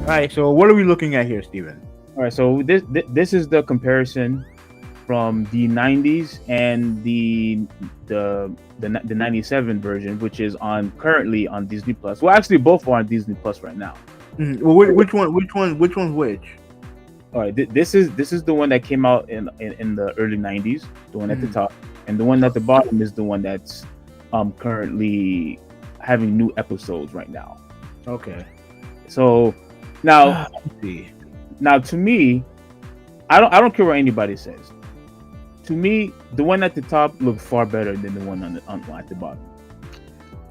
All right. So what are we looking at here, Steven? All right, so this is the comparison from the 90s and the 97 version, which is on currently on Disney Plus. Well, actually, both are on Disney Plus right now. Well, which one? Which one's which? All right, this is the one that came out in the early 90s, the one at the Mhm. top, and the one at the bottom is the one that's currently having new episodes right now. Okay. So now Let's see. now to me, I don't care what anybody says. To me, the one at the top looked far better than the one at the bottom.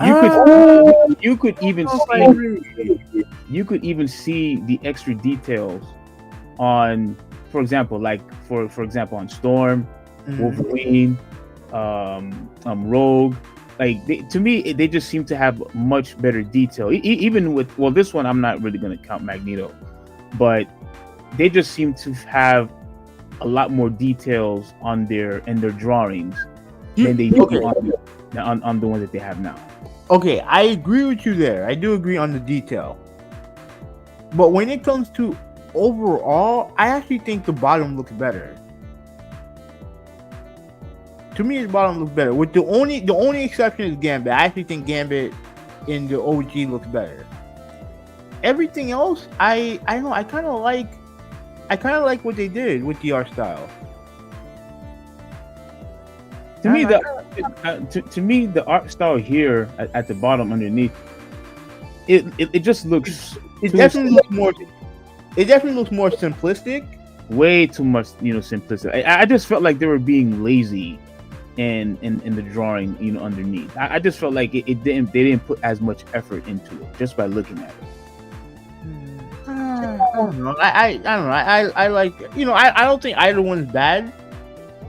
You could you could even I see agree. the extra details on, for example, like for example on Storm, Mhm. Wolverine, Rogue. Like to me, they just seem to have much better detail. Even with, well, this one I'm not really going to count Magneto, but they just seem to have a lot more details on their drawings than they do Okay. on the ones that they have now. Okay, I agree with you there. I do agree on the detail. But when it comes to overall, I actually think the bottom looks better. To me, the bottom looks better. With the only exception is Gambit. I actually think Gambit in the OG looks better. Everything else, I don't know. I kind of like what they did with the art style. To me, the art style here at the bottom underneath, it just looks It too definitely looks more. It definitely looks more simplistic. way too much, simplicity. I just felt like they were being lazy in the drawing, underneath. I just felt like they didn't put as much effort into it just by looking at it. I don't know. I don't know. I like, I don't think either one's bad,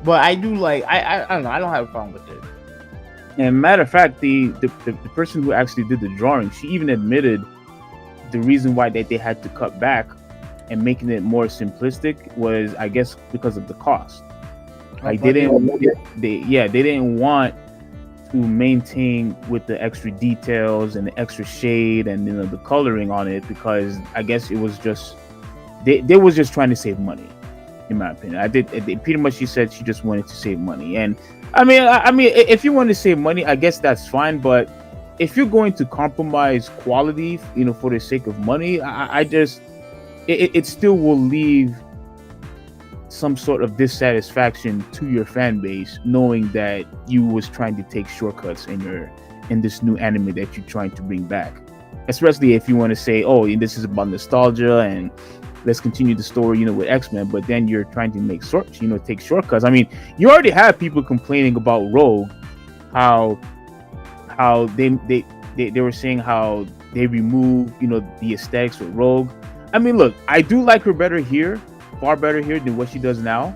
but I do like, I don't know. I don't have a problem with it. And matter of fact, the person who actually did the drawing, she even admitted the reason why they had to cut back and making it more simplistic was, I guess, because of the cost. Like they didn't want to maintain with the extra details and the extra shade and the coloring on it, because I guess it was just they was just trying to save money, in my opinion. Pretty much she said she just wanted to save money. And I mean, if you want to save money, I guess that's fine. But if you're going to compromise quality, for the sake of money, I just it still will leave some sort of dissatisfaction to your fan base, knowing that you was trying to take shortcuts in this new anime that you're trying to bring back. Especially if you want to say, oh, this is about nostalgia and let's continue the story, with X-Men, but then you're trying to take shortcuts. I mean, you already have people complaining about Rogue, how they were saying how they remove, the aesthetics with Rogue. I mean, look, I do like her far better here than what she does now.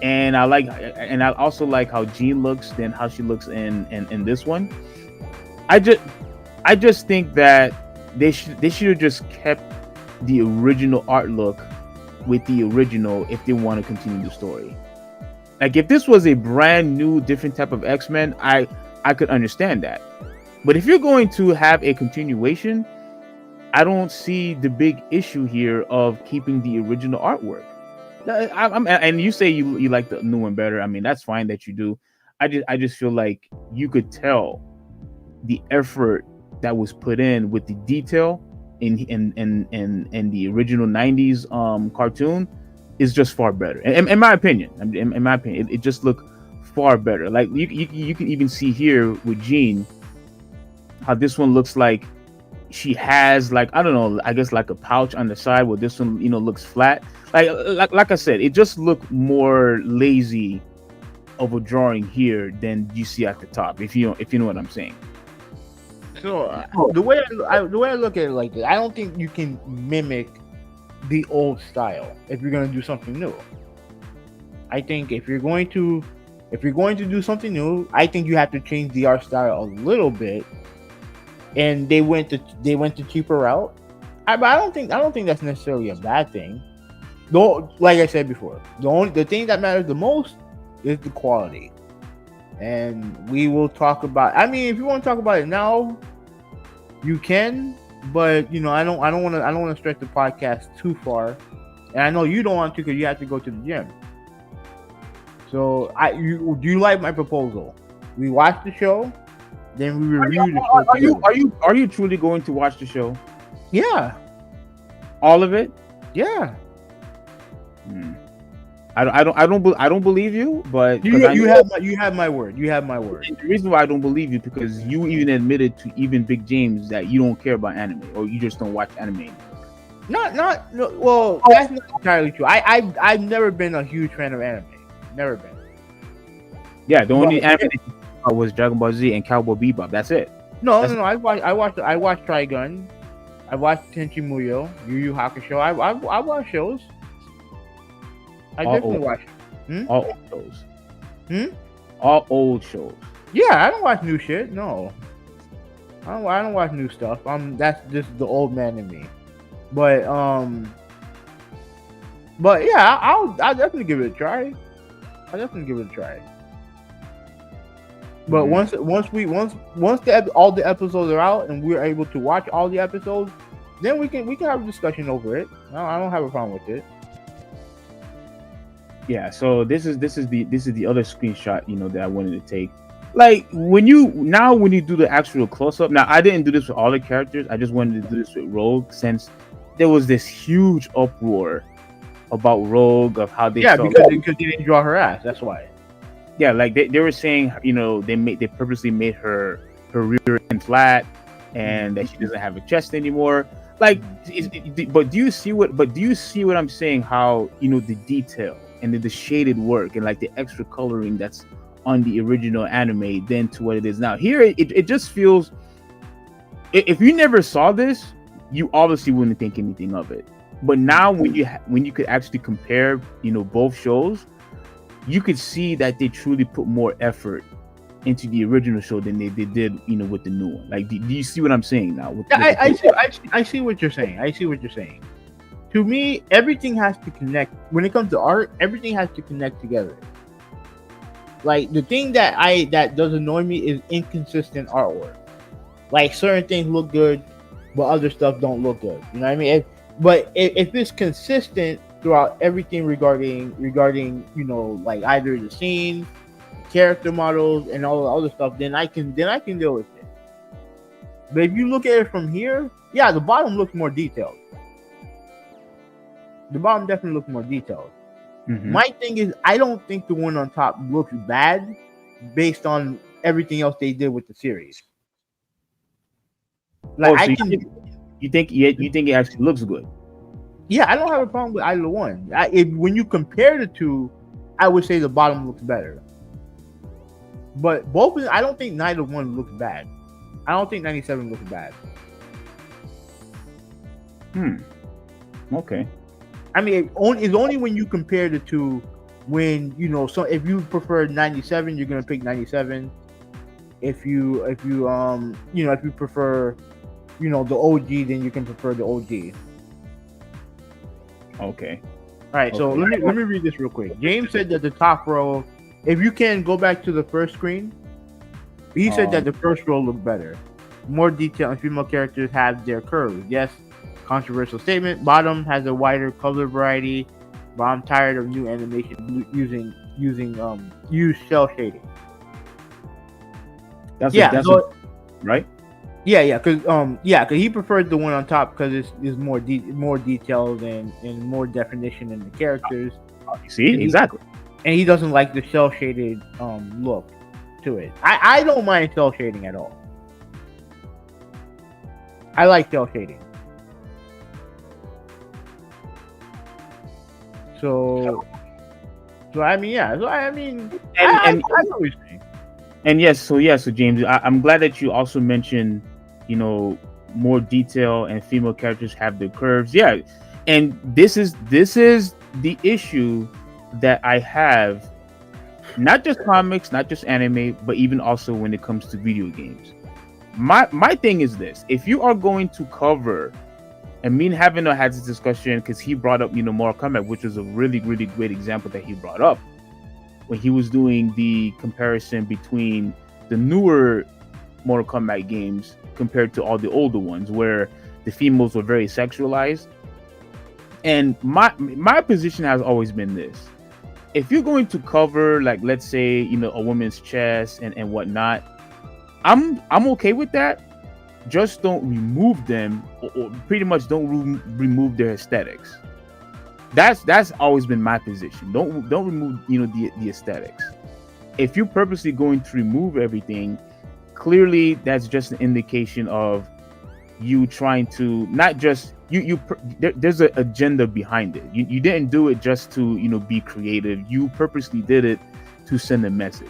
And I also like how Jean looks than how she looks in this one. I just think that they should have just kept the original art look with the original if they want to continue the story. Like if this was a brand new, different type of X-Men, I could understand that. But if you're going to have a continuation, I don't see the big issue here of keeping the original artwork. And you say you like the new one better. I mean, that's fine that you do. I just feel like you could tell the effort that was put in with the detail in the original 90s cartoon is just far better. In my opinion, it just looked far better. Like you can even see here with Jean how this one looks like she has, like, I don't know, I guess like a pouch on the side, where this one looks flat. Like I said, it just looked more lazy of a drawing here than you see at the top, if you know what I'm saying. So the way I look at it like this, I don't think you can mimic the old style if you're gonna do something new. I think if you're going to do something new, I think you have to change the art style a little bit. And they went to cheaper route. But I don't think that's necessarily a bad thing. Though, like I said before, the thing that matters the most is the quality. And we will talk about. I mean, if you want to talk about it now, you can. but I don't want to stretch the podcast too far, and I know you don't want to because you have to go to the gym. So do you like my proposal? We watch the show, then we review the show together. Are you truly going to watch the show? Yeah, All of it? yeah. Hmm. I don't believe you, but You have my word. You have my word. and the reason why I don't believe you because you even admitted to even Big James that you don't care about anime or you just don't watch anime. Not no, well. That's not entirely true. I've never been a huge fan of anime. Never been. Yeah, the only But anime that you saw was Dragon Ball Z and Cowboy Bebop. That's it. That's no. I watched Trigun. I watched Tenchi Muyo, Yu Yu Hakusho. I watch shows. I all definitely old, watch. all old shows. Hmm? All old shows. Yeah, I don't watch new shit. No, I don't watch new stuff. That's just the old man in me. But yeah, I'll definitely give it a try. I'll definitely give it a try. But all the episodes are out and we're able to watch all the episodes, then we can have a discussion over it. No, I don't have a problem with it. Yeah, so this is the other screenshot that I wanted to take. Like when you do the actual close up. Now I didn't do this with all the characters. I just wanted to do this with Rogue since there was this huge uproar about Rogue of how they felt. Because they didn't draw her ass. That's why. Yeah, like they were saying, they purposely made her rear end flat and that she doesn't have a chest anymore. Like, but do you see what I'm saying? How the detail and the shaded work and like the extra coloring that's on the original anime than to what it is now. Here, it just feels. If you never saw this, you obviously wouldn't think anything of it. But now, when you could actually compare, both shows, you could see that they truly put more effort into the original show than they did, with the new one. Like, do you see what I'm saying now? I see what you're saying. I see what you're saying. To me, everything has to connect. When it comes to art, everything has to connect together. Like the thing that does annoy me is inconsistent artwork. Like certain things look good, but other stuff don't look good. You know what I mean? If it's consistent throughout everything regarding like either the scene, character models, and all the other stuff, then I can deal with it. But if you look at it from here, yeah, the bottom looks more detailed. The bottom definitely looks more detailed. Mm-hmm. My thing is, I don't think the one on top looks bad based on everything else they did with the series. Like, you think it actually looks good? Yeah, I don't have a problem with either one. When you compare the two, I would say the bottom looks better. But both of them, I don't think neither one looks bad. I don't think 97 looks bad. Okay. I mean, it's only when you compare the two, when so if you prefer 97, you're gonna pick 97. If you prefer, the OG, then you can prefer the OG. Okay. All right. Okay. So let me read this real quick. James said that the top row, if you can go back to the first screen, he said that the first row looked better. More detail and female characters have their curves. Yes. Controversial statement. Bottom has a wider color variety, but I'm tired of new animation use cell shading. That's right. Yeah, because he preferred the one on top because it's more detailed and more definition in the characters. See, exactly. And he doesn't like the cell shaded look to it. I don't mind cell shading at all. I like cell shading. So I mean, yeah. So I mean, I know what you're saying. And so James, I'm glad that you also mentioned, more detail and female characters have their curves. Yeah, and this is the issue that I have, not just comics, not just anime, but even also when it comes to video games. My thing is this: if you are going to cover. And me and Havino had this discussion because he brought up, Mortal Kombat, which was a really, really great example that he brought up when he was doing the comparison between the newer Mortal Kombat games compared to all the older ones, where the females were very sexualized. And my position has always been this: if you're going to cover, like, let's say, a woman's chest and whatnot, I'm okay with that. Just don't remove them, or pretty much don't remove their aesthetics. That's always been my position. Don't remove the aesthetics. If you're purposely going to remove everything, clearly that's just an indication of you trying to not just there's an agenda behind it. You didn't do it just to be creative. You purposely did it to send a message.